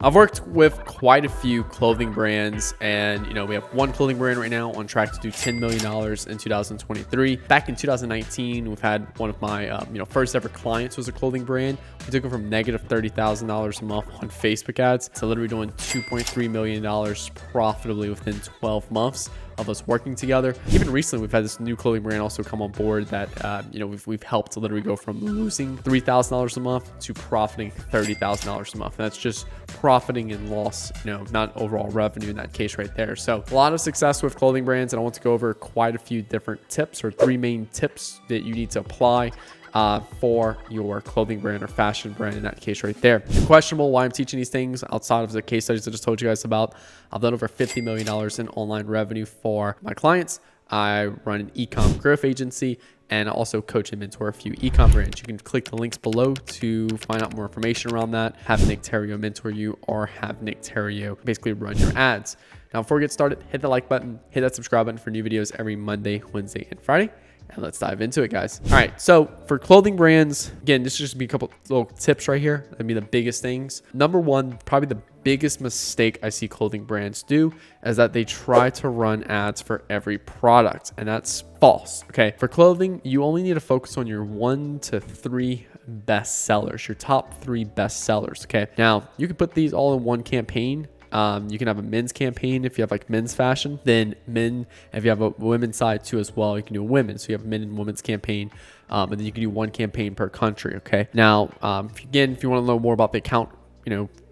I've worked with quite a few clothing brands, and we have one clothing brand right now on track to do $10 million in 2023. Back in 2019, we've had one of my first ever clients was a clothing brand. We took them from negative $30,000 a month on Facebook ads to literally doing $2.3 million profitably within 12 months of us working together. Even recently, we've had this new clothing brand also come on board that we've helped to literally go from losing $3,000 a month to profiting $30,000 a month. And that's just profiting and loss, not overall revenue in that case right there. So a lot of success with clothing brands, and I want to go over quite a few different tips, or three main tips that you need to apply for your clothing brand or fashion brand in that case right there. It's questionable why I'm teaching these things outside of the case studies I just told you guys about. I've done over $50 million in online revenue for my clients. I run an e-com growth agency, and I also coach and mentor a few e-com brands. You can click the links below to find out more information around that. Have Nick Theriot mentor you, or have Nick Theriot basically run your ads. Now, before we get started, hit the like button, hit that subscribe button for new videos every Monday, Wednesday, and Friday. And let's dive into it, guys. All right, so for clothing brands, again, this is just be a couple little tips right here. That'd be the biggest things. Number one, probably the biggest mistake I see clothing brands do is that they try to run ads for every product, and that's false. Okay, for clothing, you only need to focus on your 1 to 3 best sellers, your top 3 best sellers. Okay, now you can put these all in one campaign. You can have a men's campaign if you have like men's fashion, then men. If you have a women's side too as well, you can do a women's. So you have a men and women's campaign, and then you can do one campaign per country. Okay. Now, if you want to know more about the account,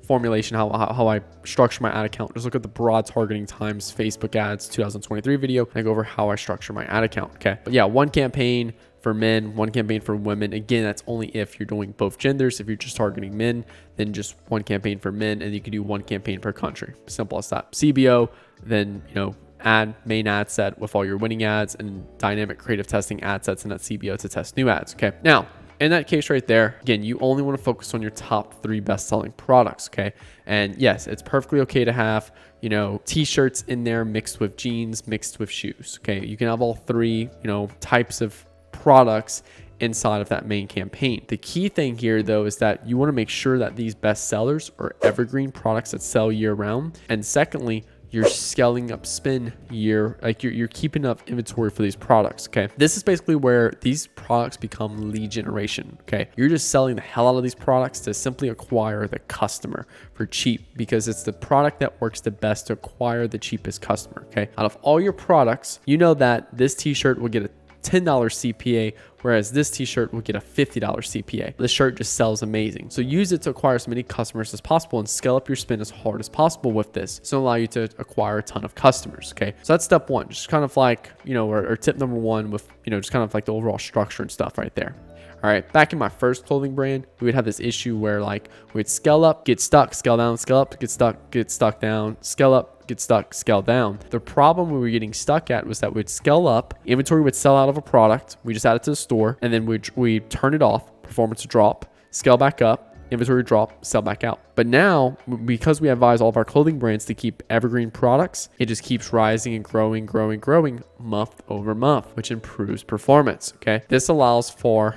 formulation, how I structure my ad account, just look at the broad targeting times Facebook ads 2023 video, and I go over how I structure my ad account. Okay. But yeah, one campaign for men, one campaign for women. Again, that's only if you're doing both genders. If you're just targeting men, then just one campaign for men, and you can do one campaign per country. Simple as that. CBO, then main ad set with all your winning ads, and dynamic creative testing ad sets in that CBO to test new ads. Okay. Now, in that case right there, again, you only want to focus on your top 3 best-selling products. Okay. And yes, it's perfectly okay to have t-shirts in there mixed with jeans, mixed with shoes. Okay. You can have all 3 types of products inside of that main campaign. The key thing here though is that you want to make sure that these best sellers are evergreen products that sell year round, and secondly, you're scaling up spin year, like you're keeping up inventory for these products. Okay, this is basically where these products become lead generation. Okay, you're just selling the hell out of these products to simply acquire the customer for cheap, because it's the product that works the best to acquire the cheapest customer. Okay, out of all your products, you know that this t-shirt will get a $10 CPA, whereas this t-shirt will get a $50 CPA. This shirt just sells amazing. So use it to acquire as many customers as possible and scale up your spend as hard as possible with this. So allow you to acquire a ton of customers. Okay. So that's step one, just kind of like, or tip number one with, just kind of like the overall structure and stuff right there. All right, back in my first clothing brand, we would have this issue where like we'd scale up, get stuck, scale down, scale up, get stuck down, scale up, get stuck, scale down. The problem we were getting stuck at was that we'd scale up, inventory would sell out of a product, we just add it to the store, and then we'd turn it off, performance would drop, scale back up, inventory drop, sell back out. But now, because we advise all of our clothing brands to keep evergreen products, it just keeps rising and growing month over month, which improves performance. Okay, this allows for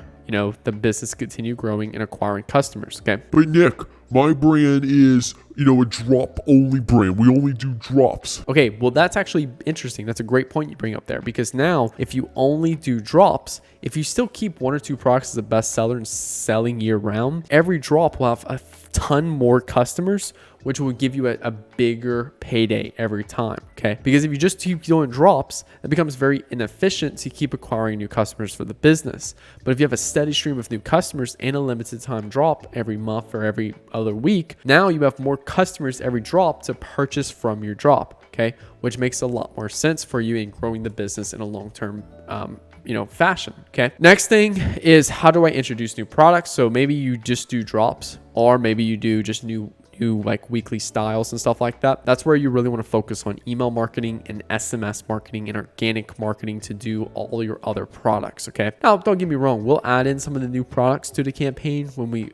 the business to continue growing and acquiring customers. Okay. But Nick, my brand is, a drop only brand. We only do drops. Okay. Well, that's actually interesting. That's a great point you bring up there, because now if you only do drops, if you still keep 1 or 2 products as a best seller and selling year round, every drop will have a ton more customers, which will give you a bigger payday every time. Okay. Because if you just keep doing drops, it becomes very inefficient to keep acquiring new customers for the business. But if you have a steady stream of new customers and a limited time drop every month or every other week, now you have more customers every drop to purchase from your drop. Okay. Which makes a lot more sense for you in growing the business in a long-term, fashion. Okay. Next thing is, how do I introduce new products? So maybe you just do drops, or maybe you do just new like weekly styles and stuff like that. That's where you really want to focus on email marketing and SMS marketing and organic marketing to do all your other products. Okay. Now, don't get me wrong. We'll add in some of the new products to the campaign when we,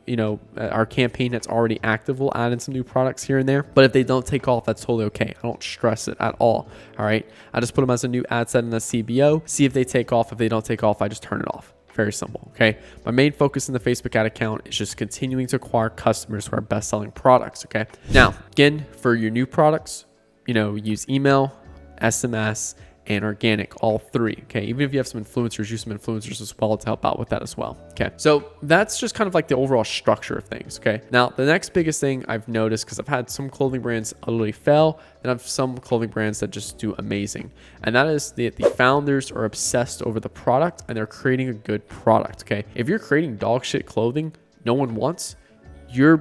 our campaign that's already active, we'll add in some new products here and there. But if they don't take off, that's totally okay. I don't stress it at all. All right. I just put them as a new ad set in the CBO, see if they take off. If they don't take off, I just turn it off. Very simple. Okay. My main focus in the Facebook ad account is just continuing to acquire customers for our best selling products. Okay. Now, again, for your new products, use email, SMS, and organic, all three. Okay. Even if you have some influencers, use some influencers as well to help out with that as well. Okay. So that's just kind of like the overall structure of things. Okay. Now, the next biggest thing I've noticed, because I've had some clothing brands utterly fail, and I have some clothing brands that just do amazing. And that is the founders are obsessed over the product and they're creating a good product. Okay. If you're creating dog shit clothing no one wants, no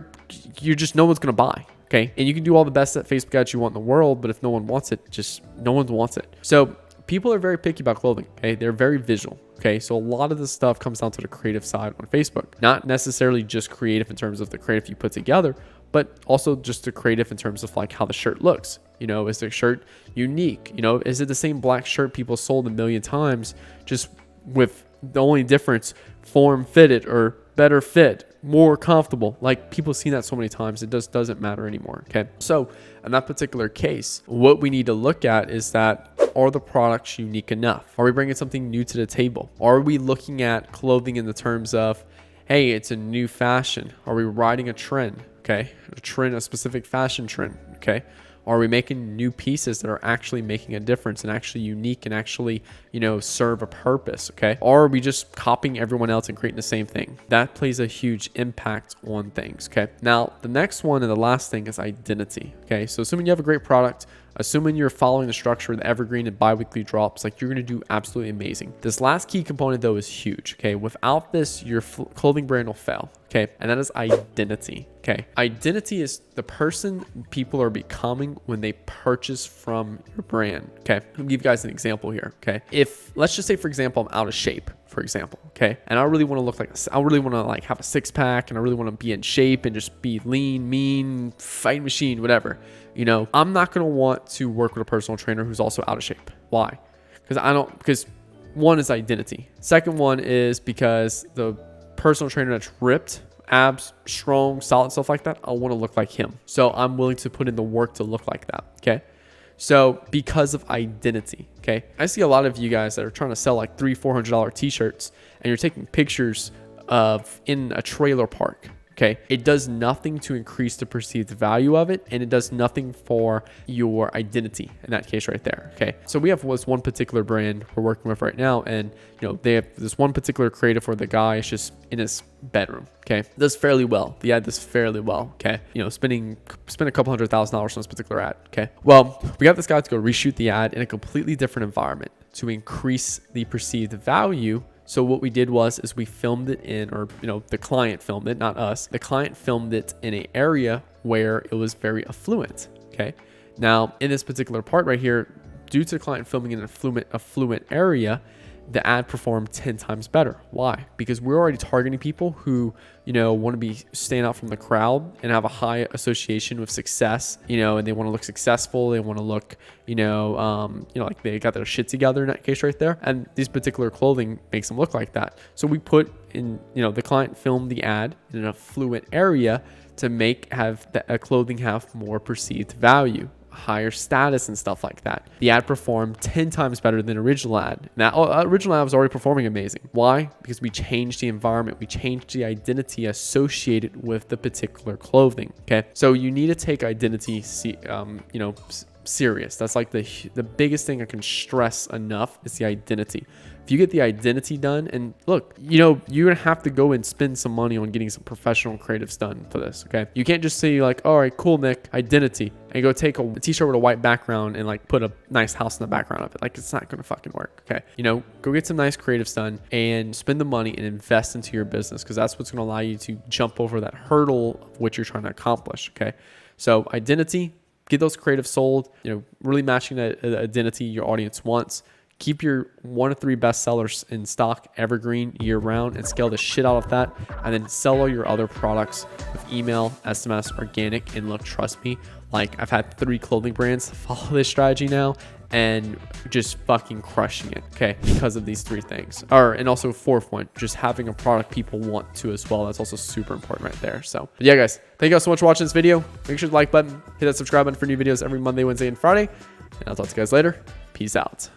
one's going to buy. Okay. And you can do all the best at Facebook ads you want in the world, but if no one wants it, just no one wants it. So people are very picky about clothing. Okay. They're very visual. Okay. So a lot of this stuff comes down to the creative side on Facebook, not necessarily just creative in terms of the creative you put together, but also just the creative in terms of like how the shirt looks. Is the shirt unique? Is it the same black shirt people sold a million times, just with the only difference, form fitted or better fit, more comfortable? Like, people have seen that so many times, it doesn't matter anymore. Okay. So in that particular case, what we need to look at is that, are the products unique enough? Are we bringing something new to the table? Are we looking at clothing in the terms of, hey, it's a new fashion? Are we riding a trend? Okay. A specific fashion trend. Okay. Are we making new pieces that are actually making a difference and actually unique and actually, serve a purpose? Okay. Or are we just copying everyone else and creating the same thing? That plays a huge impact on things. Okay. Now, the next one and the last thing is identity. Okay. So assuming you have a great product, assuming you're following the structure of the evergreen and bi-weekly drops, like, you're going to do absolutely amazing. This last key component though is huge. Okay. Without this, your clothing brand will fail. Okay. And that is identity. Okay. Identity is the person people are becoming when they purchase from your brand. Okay. I'll give you guys an example here. Okay. If, let's just say, for example, I'm out of shape, for example. Okay. And I really want to look like, I really want to like have a six pack, and I really want to be in shape and just be lean, mean, fight machine, whatever. I'm not going to want to work with a personal trainer who's also out of shape. Why? Because one is identity. Second one is because the personal trainer that's ripped, abs, strong, solid, stuff like that, I want to look like him. So I'm willing to put in the work to look like that. Okay. So because of identity. Okay. I see a lot of you guys that are trying to sell like $300-$400 t-shirts, and you're taking pictures of in a trailer park. Okay. It does nothing to increase the perceived value of it, and it does nothing for your identity in that case right there. Okay. So we have this one particular brand we're working with right now, and they have this one particular creative where the guy is just in his bedroom. Okay. Does fairly well. The ad does fairly well. Okay. Spend a couple $100,000 on this particular ad. Okay. Well, we got this guy to go reshoot the ad in a completely different environment to increase the perceived value. So what we did was we filmed it in, or, the client filmed it, not us. The client filmed it in an area where it was very affluent. Okay. Now, in this particular part right here, due to the client filming in an affluent area, the ad performed 10 times better. Why? Because we're already targeting people who, want to be staying out from the crowd and have a high association with success, and they want to look successful. They want to look, like they got their shit together in that case right there. And these particular clothing makes them look like that. So we put in, the client filmed the ad in an affluent area to have the clothing have more perceived value, higher status and stuff like that. The ad performed 10 times better than original ad. Now, original ad was already performing amazing. Why? Because we changed the environment. We changed the identity associated with the particular clothing. Okay. So you need to take identity, serious. That's like the biggest thing I can stress enough is the identity. If you get the identity done, and look, you're going to have to go and spend some money on getting some professional creatives done for this. Okay. You can't just say like, all right, cool, Nick, identity, and go take a t-shirt with a white background and like put a nice house in the background of it. Like, it's not going to fucking work. Okay. Go get some nice creatives done and spend the money and invest into your business, because that's what's going to allow you to jump over that hurdle of what you're trying to accomplish. Okay. So identity, get those creatives sold, really matching that identity your audience wants. Keep your 1 to 3 best sellers in stock, evergreen, year round, and scale the shit out of that. And then sell all your other products with email, SMS, organic. And look, trust me, like, I've had 3 clothing brands follow this strategy now and just fucking crushing it. Okay. Because of these 3 things. And also 4th one, just having a product people want to as well. That's also super important right there. So but yeah, guys, thank you guys so much for watching this video. Make sure to like button, hit that subscribe button for new videos every Monday, Wednesday, and Friday. And I'll talk to you guys later. Peace out.